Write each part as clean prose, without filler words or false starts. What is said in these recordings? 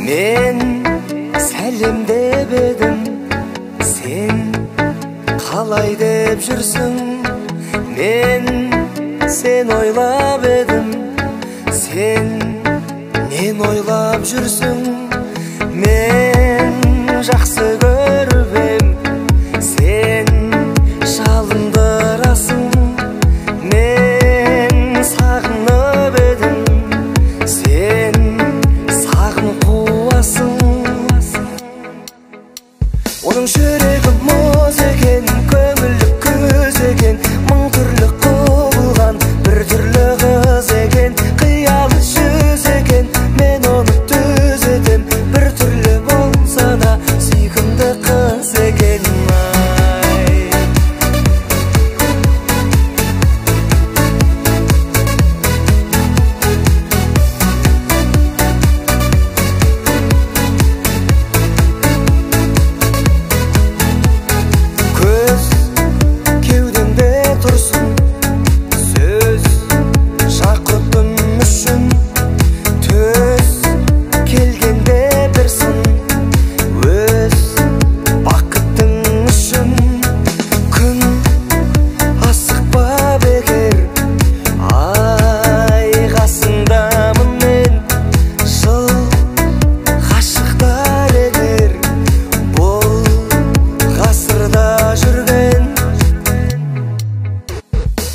Men сәлемдеп едім, сен қалай деп жүрсің? Мен сен ойлап едім, сен мен ойлап жүрсің? Мен жақсы көріп ем, сен жалындырасың. Мен сағынып едім, сен сағым қуасың. Оның жүрегі мұз екен, көңілі көз екен, мың түрлі құбылған бір түрлі қыз екен. Қиялы жүз екен, мен оны төзетем, бір түрлі болса да сүйкімді қыз екен.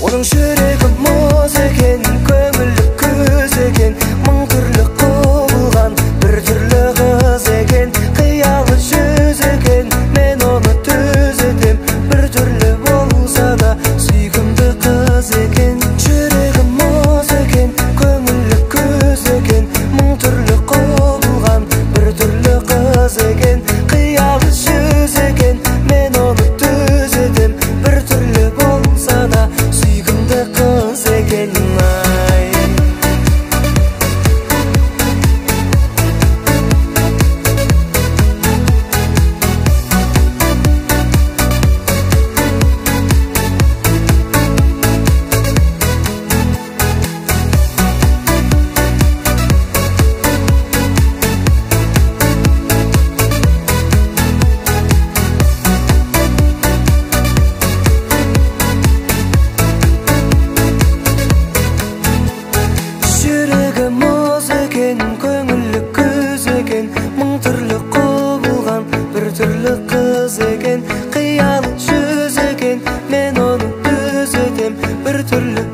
Оның жүрегі мұз екен, көңілі көз екен, мың түрлі құбылған бір түрлі қыз екен. Қиялы жүз екен, мен оны төзетем, бір түрлі болса да сүйкімді қыз екен. Жүрегі мұз екен, көңілі көз екен, мың түрлі құбылған бір түрлі қыз екен. Қиялы жүз екен, мен оны төзетем, бір түрлі болса да сүйкімді қыз екен. Көңілі көз екен, мың түрлі құбылған бір түрлі қыз екен. Қиялы жүз екен, мен оны төзетем, бір түрлі